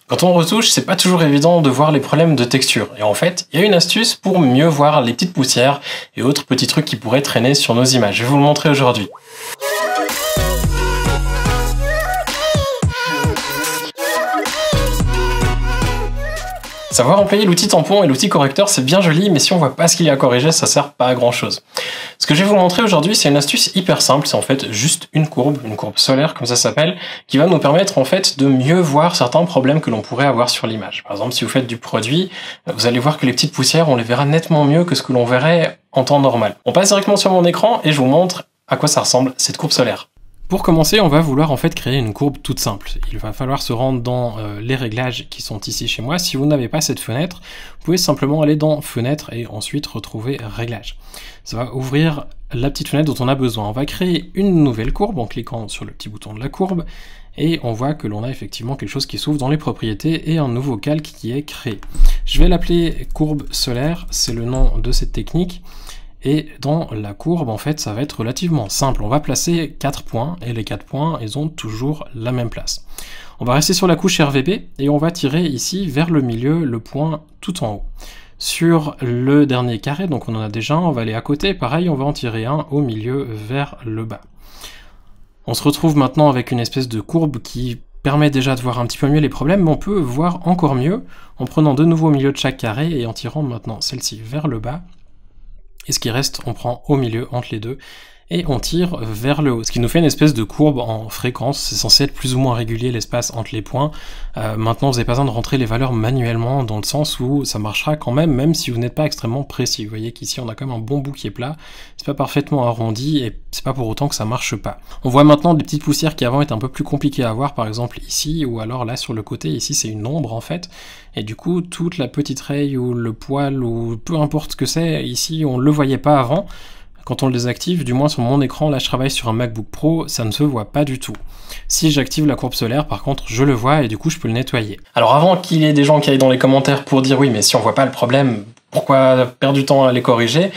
Quand on retouche, c'est pas toujours évident de voir les problèmes de texture. Et en fait, il y a une astuce pour mieux voir les petites poussières et autres petits trucs qui pourraient traîner sur nos images. Je vais vous le montrer aujourd'hui. Savoir employer l'outil tampon et l'outil correcteur, c'est bien joli, mais si on voit pas ce qu'il y a à corriger, ça sert pas à grand chose. Ce que je vais vous montrer aujourd'hui, c'est une astuce hyper simple, c'est en fait juste une courbe solaire, comme ça s'appelle, qui va nous permettre en fait de mieux voir certains problèmes que l'on pourrait avoir sur l'image. Par exemple, si vous faites du produit, vous allez voir que les petites poussières, on les verra nettement mieux que ce que l'on verrait en temps normal. On passe directement sur mon écran et je vous montre à quoi ça ressemble cette courbe solaire. Pour commencer, on va vouloir en fait créer une courbe toute simple. Il va falloir se rendre dans les réglages qui sont ici chez moi. Si vous n'avez pas cette fenêtre, vous pouvez simplement aller dans Fenêtre et ensuite retrouver Réglages. Ça va ouvrir la petite fenêtre dont on a besoin. On va créer une nouvelle courbe en cliquant sur le petit bouton de la courbe et on voit que l'on a effectivement quelque chose qui s'ouvre dans les propriétés et un nouveau calque qui est créé. Je vais l'appeler courbe solaire, c'est le nom de cette technique. Et dans la courbe, en fait, ça va être relativement simple. On va placer 4 points, et les 4 points, ils ont toujours la même place. On va rester sur la couche RVB, et on va tirer ici vers le milieu le point tout en haut. Sur le dernier carré, donc on en a déjà un, on va aller à côté, pareil, on va en tirer un au milieu vers le bas. On se retrouve maintenant avec une espèce de courbe qui permet déjà de voir un petit peu mieux les problèmes, mais on peut voir encore mieux en prenant de nouveau au milieu de chaque carré, et en tirant maintenant celle-ci vers le bas. Et ce qui reste, on prend au milieu entre les deux et on tire vers le haut. Ce qui nous fait une espèce de courbe en fréquence. C'est censé être plus ou moins régulier l'espace entre les points. Maintenant, vous n'avez pas besoin de rentrer les valeurs manuellement dans le sens où ça marchera quand même si vous n'êtes pas extrêmement précis. Vous voyez qu'ici, on a quand même un bon bout qui est plat. C'est pas parfaitement arrondi et c'est pas pour autant que ça marche pas. On voit maintenant des petites poussières qui avant étaient un peu plus compliquées à voir, par exemple ici, ou alors là sur le côté. Ici, c'est une ombre en fait. Et du coup, toute la petite raye ou le poil ou peu importe ce que c'est, ici, on le voyait pas avant. Quand on le désactive, du moins sur mon écran, là je travaille sur un MacBook Pro, ça ne se voit pas du tout. Si j'active la courbe solaire, par contre, je le vois et du coup je peux le nettoyer. Alors avant qu'il y ait des gens qui aillent dans les commentaires pour dire oui mais si on voit pas le problème, pourquoi perdre du temps à les corriger?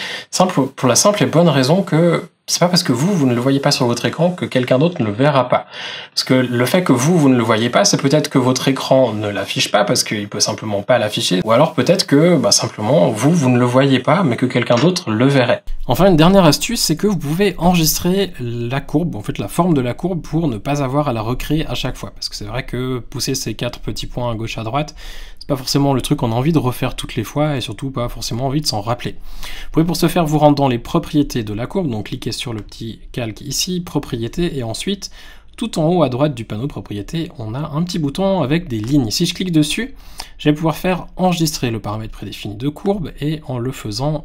Pour la simple et bonne raison que c'est pas parce que vous ne le voyez pas sur votre écran que quelqu'un d'autre ne le verra pas. Parce que le fait que vous ne le voyez pas, c'est peut-être que votre écran ne l'affiche pas parce qu'il peut simplement pas l'afficher, ou alors peut-être que simplement vous ne le voyez pas, mais que quelqu'un d'autre le verrait. Enfin, une dernière astuce, c'est que vous pouvez enregistrer la courbe, en fait la forme de la courbe, pour ne pas avoir à la recréer à chaque fois. Parce que c'est vrai que pousser ces 4 petits points à gauche à droite, c'est pas forcément le truc qu'on a envie de refaire toutes les fois, et surtout pas forcément envie de s'en rappeler. Vous pouvez pour ce faire vous rendre dans les propriétés de la courbe, donc cliquez sur le petit calque ici, propriétés, et ensuite, tout en haut à droite du panneau propriétés, on a un petit bouton avec des lignes. Si je clique dessus, je vais pouvoir faire enregistrer le paramètre prédéfini de courbe, et en le faisant,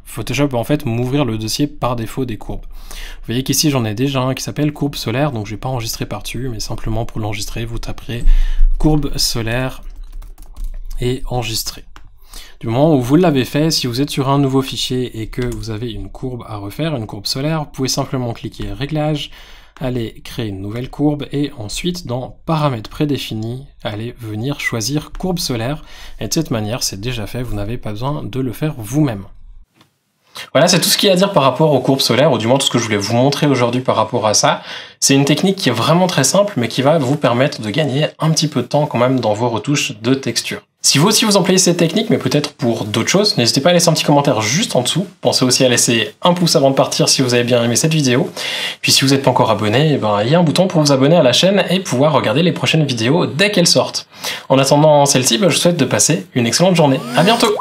Photoshop va en fait m'ouvrir le dossier par défaut des courbes. Vous voyez qu'ici j'en ai déjà un qui s'appelle courbe solaire, donc je vais pas enregistrer par-dessus, mais simplement pour l'enregistrer, vous taperez courbe solaire et enregistrer. Du moment où vous l'avez fait, si vous êtes sur un nouveau fichier et que vous avez une courbe à refaire, une courbe solaire, vous pouvez simplement cliquer Réglages, aller créer une nouvelle courbe et ensuite dans Paramètres prédéfinis, allez venir choisir courbe solaire. Et de cette manière, c'est déjà fait, vous n'avez pas besoin de le faire vous-même. Voilà, c'est tout ce qu'il y a à dire par rapport aux courbes solaires, ou du moins tout ce que je voulais vous montrer aujourd'hui par rapport à ça. C'est une technique qui est vraiment très simple, mais qui va vous permettre de gagner un petit peu de temps quand même dans vos retouches de texture. Si vous aussi vous employez cette technique, mais peut-être pour d'autres choses, n'hésitez pas à laisser un petit commentaire juste en dessous. Pensez aussi à laisser un pouce avant de partir si vous avez bien aimé cette vidéo. Puis si vous n'êtes pas encore abonné, il y a un bouton pour vous abonner à la chaîne et pouvoir regarder les prochaines vidéos dès qu'elles sortent. En attendant celle-ci, je vous souhaite de passer une excellente journée. À bientôt!